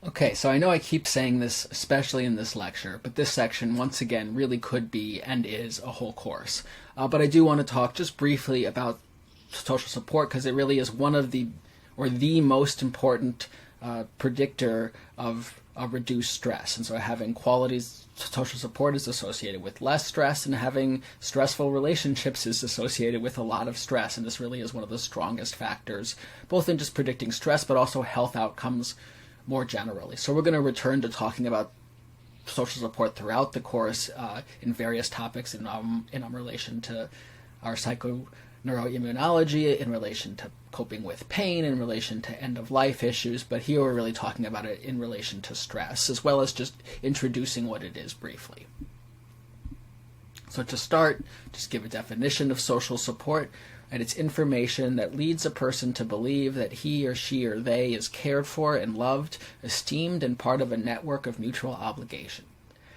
Okay, so I know I keep saying this, especially in this lecture, but this section, once again, really could be and is a whole course. But I do want to talk just briefly about social support because it really is one of the most important predictor of reduced stress. And so having quality social support is associated with less stress, and having stressful relationships is associated with a lot of stress. And this really is one of the strongest factors, both in just predicting stress, but also health outcomes more generally. So we're going to return to talking about social support throughout the course in various topics in relation to our psychoneuroimmunology, in relation to coping with pain, in relation to end-of-life issues, but here we're really talking about it in relation to stress, as well as just introducing what it is briefly. So to start, just give a definition of social support. And it's information that leads a person to believe that he or she or they is cared for and loved, esteemed, and part of a network of mutual obligation.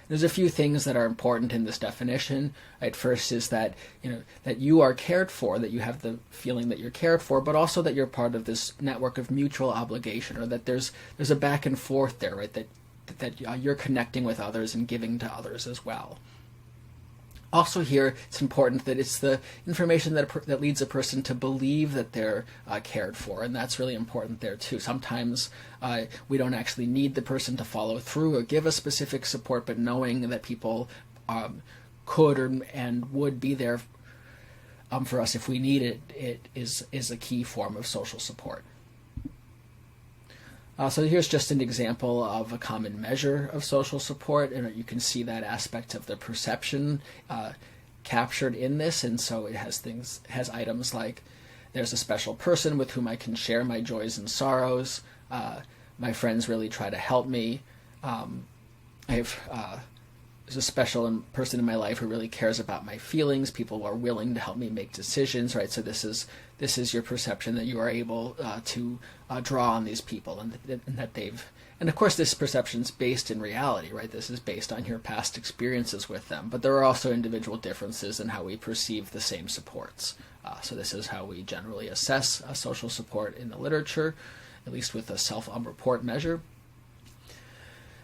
There's a few things that are important in this definition. Right, first is that that you are cared for, that you have the feeling that you're cared for, but also that you're part of this network of mutual obligation, or that there's a back and forth there, right? That you're connecting with others and giving to others as well. Also here, it's important that it's the information that leads a person to believe that they're cared for, and that's really important there too. Sometimes we don't actually need the person to follow through or give a specific support, but knowing that people could and would be there for us if we need it is a key form of social support. So here's just an example of a common measure of social support, and you can see that aspect of the perception captured in this. And so it has items like, there's a special person with whom I can share my joys and sorrows. My friends really try to help me. There's a special person in my life who really cares about my feelings. People are willing to help me make decisions, right? So this is your perception that you are able to draw on these people, and that they've. And of course, this perception is based in reality, right? This is based on your past experiences with them. But there are also individual differences in how we perceive the same supports. So this is how we generally assess social support in the literature, at least with a self-report measure.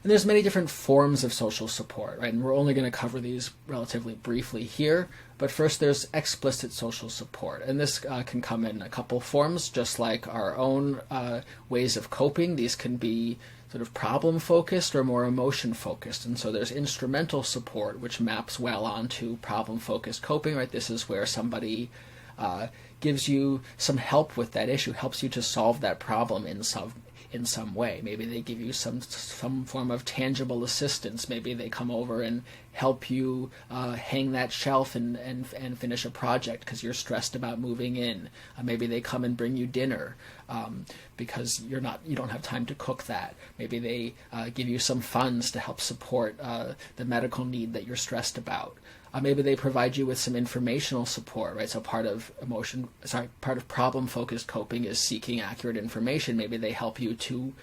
And there's many different forms of social support, right? And we're only going to cover these relatively briefly here. But first, there's explicit social support. And this can come in a couple forms, just like our own ways of coping. These can be sort of problem-focused or more emotion-focused. And so there's instrumental support, which maps well onto problem-focused coping, right? This is where somebody gives you some help with that issue, helps you to solve that problem in some way. Maybe they give you some form of tangible assistance. Maybe they come over and help you hang that shelf and finish a project because you're stressed about moving in. Maybe they come and bring you dinner because you don't have time to cook that. Maybe they give you some funds to help support the medical need that you're stressed about. Maybe they provide you with some informational support, right? So part of problem-focused coping is seeking accurate information. Maybe they help you to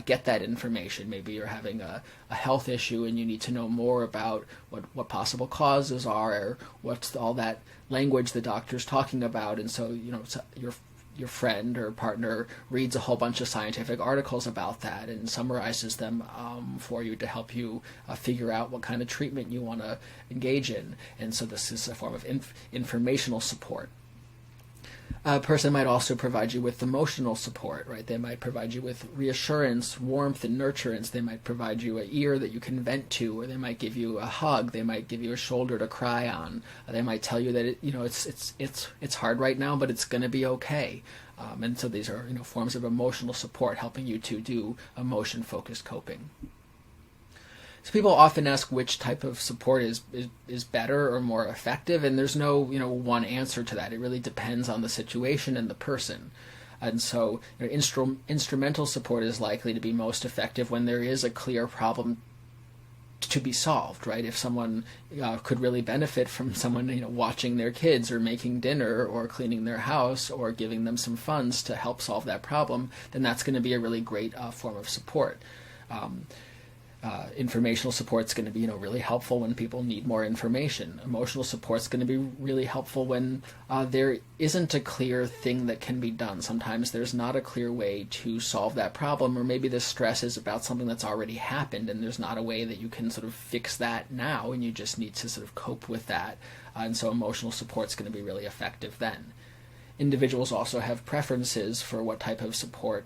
get that information. Maybe you're having a health issue and you need to know more about what possible causes are, or what's all that language the doctor's talking about. And so, your friend or partner reads a whole bunch of scientific articles about that and summarizes them for you to help you figure out what kind of treatment you want to engage in. And so this is a form of informational support. A person might also provide you with emotional support, right? They might provide you with reassurance, warmth, and nurturance. They might provide you an ear that you can vent to, or they might give you a hug. They might give you a shoulder to cry on. They might tell you that it's hard right now, but it's going to be okay. And so these are forms of emotional support, helping you to do emotion-focused coping. So people often ask which type of support is better or more effective, and there's no one answer to that. It really depends on the situation and the person. And so instrumental support is likely to be most effective when there is a clear problem to be solved, right? If someone could really benefit from someone watching their kids or making dinner or cleaning their house or giving them some funds to help solve that problem, then that's going to be a really great form of support. Informational support is going to be, really helpful when people need more information. Emotional support is going to be really helpful when there isn't a clear thing that can be done. Sometimes there's not a clear way to solve that problem, or maybe the stress is about something that's already happened and there's not a way that you can sort of fix that now, and you just need to sort of cope with that. And so emotional support is going to be really effective then. Individuals also have preferences for what type of support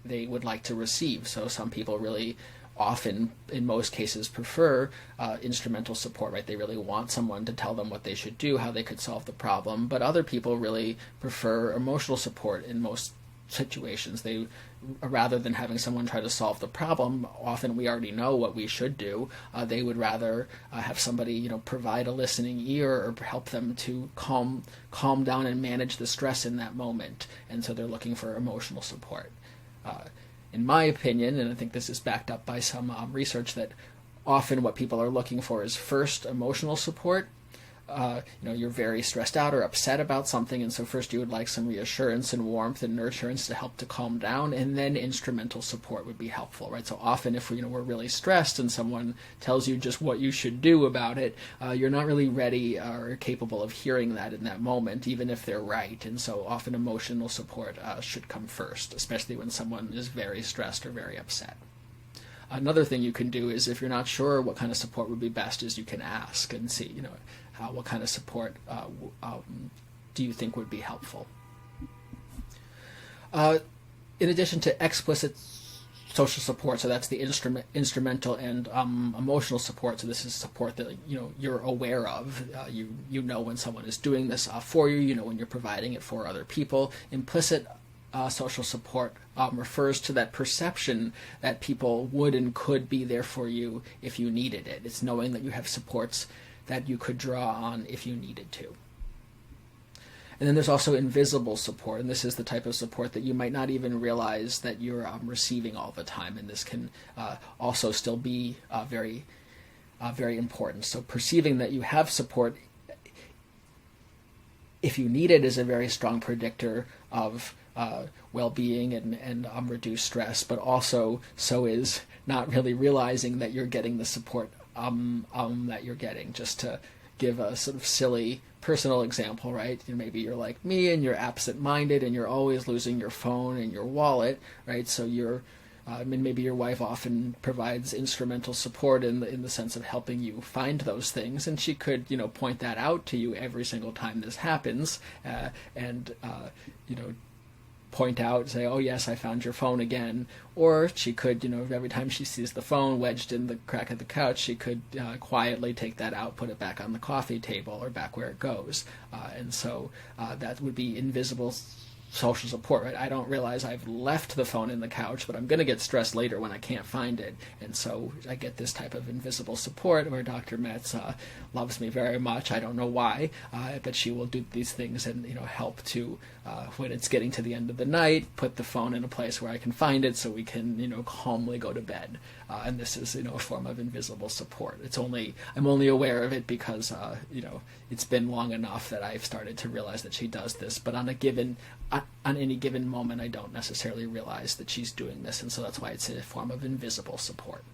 they would like to receive. So some people really often, in most cases, prefer instrumental support, right? They really want someone to tell them what they should do, how they could solve the problem. But other people really prefer emotional support in most situations. They, rather than having someone try to solve the problem, often we already know what we should do. They would rather have somebody, provide a listening ear or help them to calm down and manage the stress in that moment. And so they're looking for emotional support. In my opinion, and I think this is backed up by some research, that often what people are looking for is first emotional support. You're very stressed out or upset about something, and so first you would like some reassurance and warmth and nurturance to help to calm down, and then instrumental support would be helpful, right? So often if we're really stressed and someone tells you just what you should do about it, you're not really ready or capable of hearing that in that moment, even if they're right. And so often emotional support should come first, especially when someone is very stressed or very upset. Another thing you can do is, if you're not sure what kind of support would be best, is you can ask and see, what kind of support do you think would be helpful? In addition to explicit social support, so that's the instrumental and emotional support. So this is support that you're aware of. You know when someone is doing this for you. When you're providing it for other people. Implicit social support refers to that perception that people would and could be there for you if you needed it. It's knowing that you have supports that you could draw on if you needed to. And then there's also invisible support, and this is the type of support that you might not even realize that you're receiving all the time, and this can also still be very important. So perceiving that you have support if you need it is a very strong predictor of well-being and reduced stress, but also so is not really realizing that you're getting the support that you're getting. Just to give a sort of silly personal example, right? Maybe you're like me and you're absent-minded and you're always losing your phone and your wallet, right? So maybe your wife often provides instrumental support in the sense of helping you find those things, and she could point that out to you every single time this happens, and point out, say, oh yes, I found your phone again. Or she could, every time she sees the phone wedged in the crack of the couch, she could quietly take that out, put it back on the coffee table or back where it goes. And so that would be invisible social support, right? I don't realize I've left the phone in the couch, but I'm going to get stressed later when I can't find it. And so I get this type of invisible support where Dr. Metz loves me very much. I don't know why, but she will do these things and help to, when it's getting to the end of the night, put the phone in a place where I can find it so we can calmly go to bed. And this is a form of invisible support. I'm only aware of it because it's been long enough that I've started to realize that she does this. But on any given moment, I don't necessarily realize that she's doing this, and so that's why it's a form of invisible support.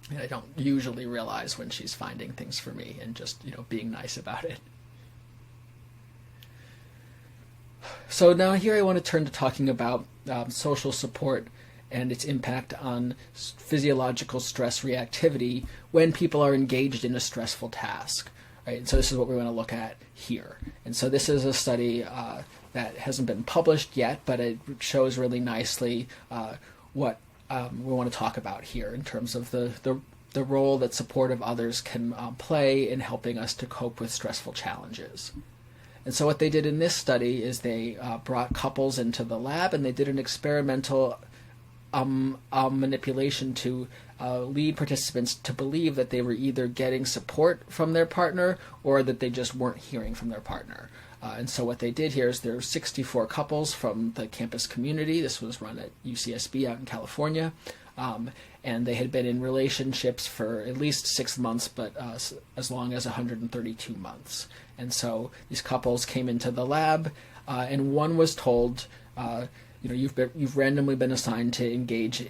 And I don't usually realize when she's finding things for me and just being nice about it. So now here I want to turn to talking about social support and its impact on physiological stress reactivity when people are engaged in a stressful task. Right? And so this is what we want to look at here. And so this is a study that hasn't been published yet, but it shows really nicely what we want to talk about here in terms of the role that support of others can play in helping us to cope with stressful challenges. And so what they did in this study is they brought couples into the lab, and they did an experimental manipulation to lead participants to believe that they were either getting support from their partner or that they just weren't hearing from their partner. And so what they did here is there were 64 couples from the campus community. This was run at UCSB out in California. And they had been in relationships for at least 6 months, but as long as 132 months. And so these couples came into the lab, and one was told, you've randomly been assigned to engage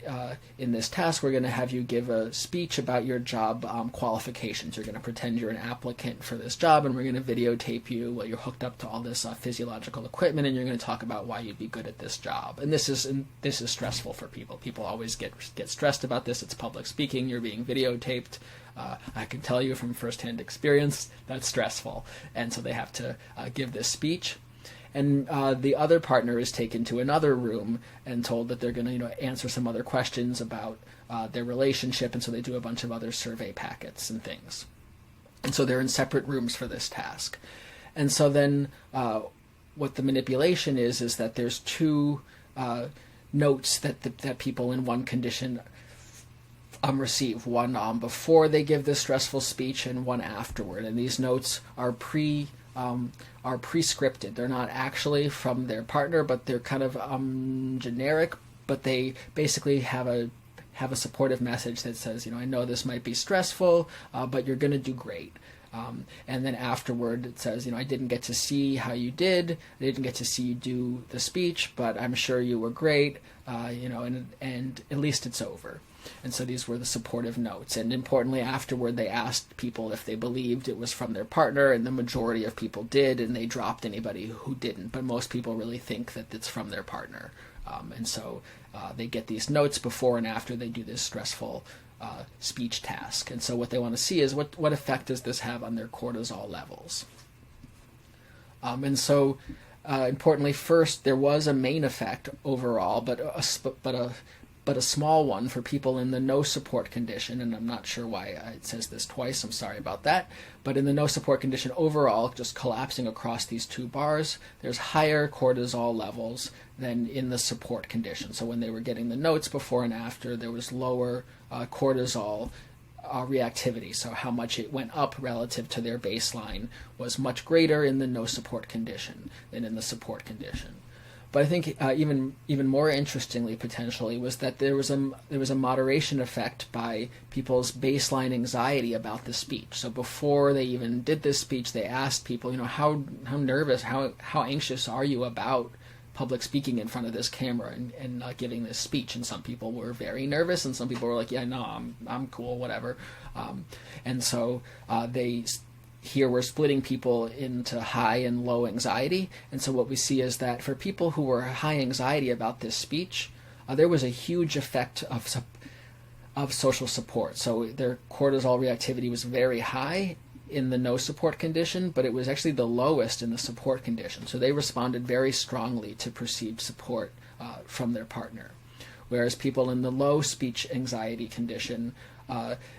in this task. We're going to have you give a speech about your job qualifications. You're going to pretend you're an applicant for this job, and we're going to videotape you while you're hooked up to all this physiological equipment, and you're going to talk about why you'd be good at this job. And this is stressful for people. People always get stressed about this. It's public speaking. You're being videotaped. I can tell you from firsthand experience that's stressful, and so they have to give this speech. And the other partner is taken to another room and told that they're going to, answer some other questions about their relationship, and so they do a bunch of other survey packets and things. And so they're in separate rooms for this task. And so then what the manipulation is that there's two notes that people in one condition receive. One before they give this stressful speech, and one afterward. And these notes are pre-scripted. They're not actually from their partner, but they're kind of generic. But they basically have a supportive message that says, I know this might be stressful, but you're going to do great. And then afterward it says, I didn't get to see how you did. I didn't get to see you do the speech, but I'm sure you were great. And at least it's over. And so these were the supportive notes. And importantly, afterward, they asked people if they believed it was from their partner, and the majority of people did, and they dropped anybody who didn't. But most people really think that it's from their partner. And so they get these notes before and after they do this stressful speech task. And so what they want to see is what effect does this have on their cortisol levels? And so importantly, first, there was a main effect overall, but a small one for people in the no support condition, and I'm not sure why it says this twice, I'm sorry about that, but in the no support condition overall, just collapsing across these two bars, there's higher cortisol levels than in the support condition. So when they were getting the notes before and after, there was lower cortisol reactivity, so how much it went up relative to their baseline was much greater in the no support condition than in the support condition. But I think even more interestingly, potentially, was that there was a moderation effect by people's baseline anxiety about the speech. So before they even did this speech, they asked people, how nervous, how anxious are you about public speaking in front of this camera and giving this speech? And some people were very nervous, and some people were like, yeah, no, I'm cool, whatever. And so here we're splitting people into high and low anxiety. And so what we see is that for people who were high anxiety about this speech, there was a huge effect of social support. So their cortisol reactivity was very high in the no support condition, but it was actually the lowest in the support condition. So they responded very strongly to perceived support from their partner. Whereas people in the low speech anxiety condition,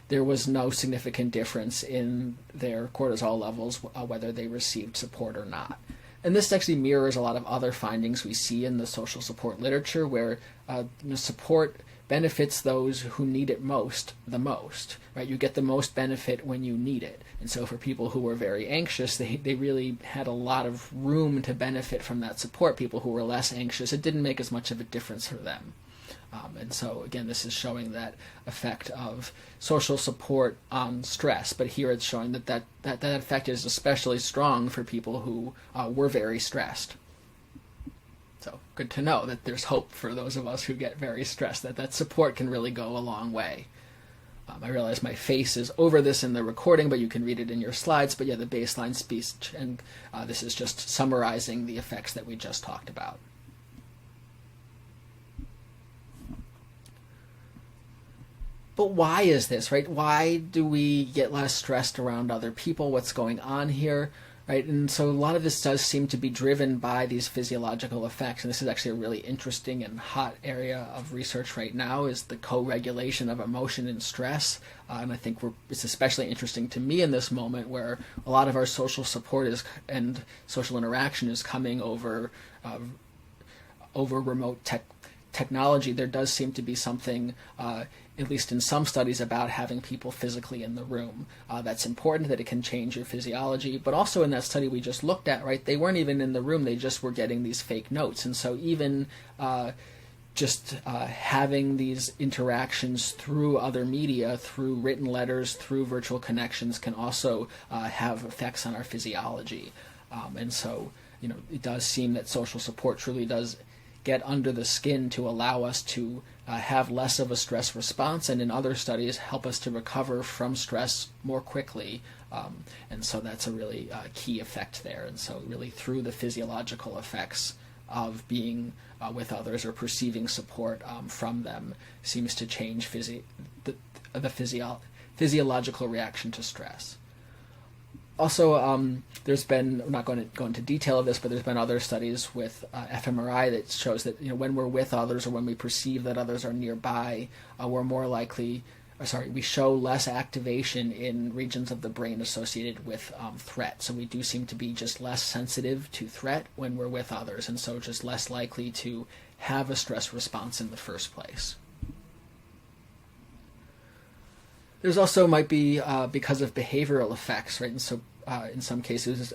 there was no significant difference in their cortisol levels, whether they received support or not. And this actually mirrors a lot of other findings we see in the social support literature, where support benefits those who need it the most, right? You get the most benefit when you need it. And so for people who were very anxious, they really had a lot of room to benefit from that support. People who were less anxious, it didn't make as much of a difference for them. And so, again, this is showing that effect of social support on stress. But here it's showing that effect is especially strong for people who were very stressed. So good to know that there's hope for those of us who get very stressed, that support can really go a long way. I realize my face is over this in the recording, but you can read it in your slides. But yeah, the baseline speech, and this is just summarizing the effects that we just talked about. But why is this, right? Why do we get less stressed around other people? What's going on here, right? And so a lot of this does seem to be driven by these physiological effects. And this is actually a really interesting and hot area of research right now, is the co-regulation of emotion and stress. And I think it's especially interesting to me in this moment where a lot of our social support and social interaction is coming over remote technology. There does seem to be something, at least in some studies, about having people physically in the room. That's important, that it can change your physiology. But also in that study we just looked at, right, they weren't even in the room, they just were getting these fake notes. And so even having these interactions through other media, through written letters, through virtual connections, can also have effects on our physiology. And so, it does seem that social support truly does get under the skin to allow us to have less of a stress response, and in other studies help us to recover from stress more quickly. And so that's a really key effect there. And so really through the physiological effects of being with others or perceiving support from them seems to change the physiological reaction to stress. Also, there's been, I'm not going to go into detail of this, but there's been other studies with fMRI that shows that when we're with others or when we perceive that others are nearby, we're more likely, we show less activation in regions of the brain associated with threat. So we do seem to be just less sensitive to threat when we're with others, and so just less likely to have a stress response in the first place. There's also might be because of behavioral effects, right? And so in some cases,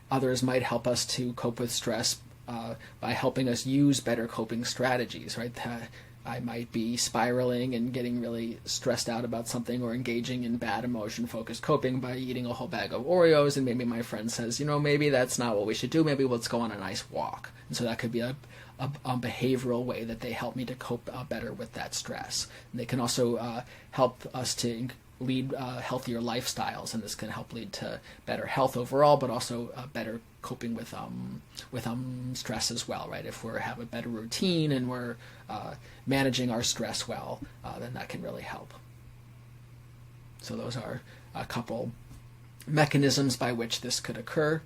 others might help us to cope with stress by helping us use better coping strategies, right? I might be spiraling and getting really stressed out about something or engaging in bad emotion-focused coping by eating a whole bag of Oreos, and maybe my friend says, maybe that's not what we should do. Maybe let's go on a nice walk. And so that could be a behavioral way that they help me to cope better with that stress. And they can also help us to lead healthier lifestyles, and this can help lead to better health overall, but also better coping with stress as well, right? If we have a better routine and we're managing our stress well, then that can really help. So those are a couple mechanisms by which this could occur.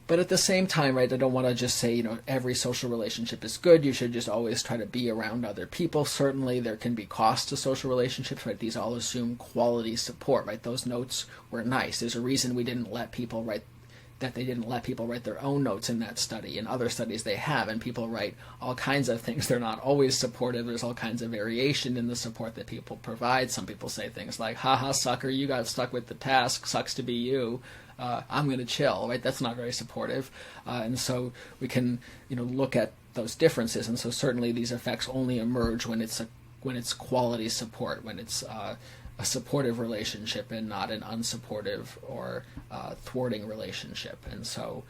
But at the same time, right, I don't want to just say, every social relationship is good. You should just always try to be around other people. Certainly there can be costs to social relationships, right? These all assume quality support, right? Those notes were nice. There's a reason they didn't let people write their own notes in that study. In other studies they have, and people write all kinds of things. They're not always supportive. There's all kinds of variation in the support that people provide. Some people say things like, haha, sucker, you got stuck with the task, sucks to be you. I'm going to chill, right? That's not very supportive. And so we can, look at those differences. And so certainly these effects only emerge when it's quality support, when it's a supportive relationship and not an unsupportive or thwarting relationship. And so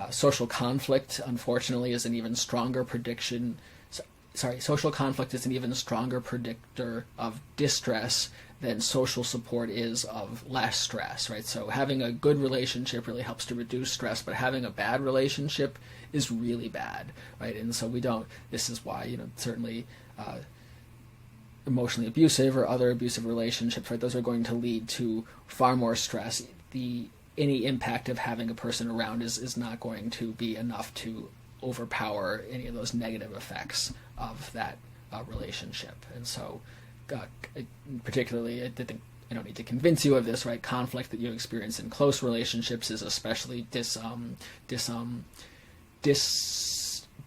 social conflict, unfortunately, is an even stronger social conflict is an even stronger predictor of distress than social support is of less stress, right? So having a good relationship really helps to reduce stress, but having a bad relationship is really bad, right? And so this is why, certainly emotionally abusive or other abusive relationships, right? Those are going to lead to far more stress. Any impact of having a person around is not going to be enough to overpower any of those negative effects of that relationship. And so particularly, I don't need to convince you of this, right? Conflict that you experience in close relationships is especially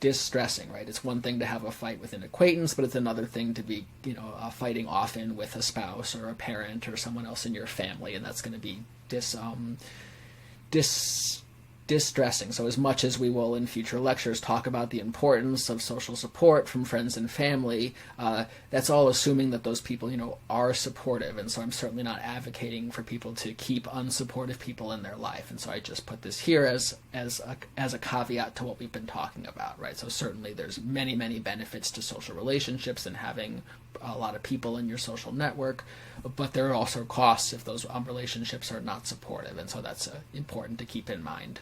distressing, right? It's one thing to have a fight with an acquaintance, but it's another thing to be, fighting often with a spouse or a parent or someone else in your family, and that's going to be distressing. So as much as we will in future lectures talk about the importance of social support from friends and family, that's all assuming that those people, are supportive. And so I'm certainly not advocating for people to keep unsupportive people in their life. And so I just put this here as a caveat to what we've been talking about, right? So certainly there's many, many benefits to social relationships and having a lot of people in your social network, but there are also costs if those relationships are not supportive. And so that's important to keep in mind.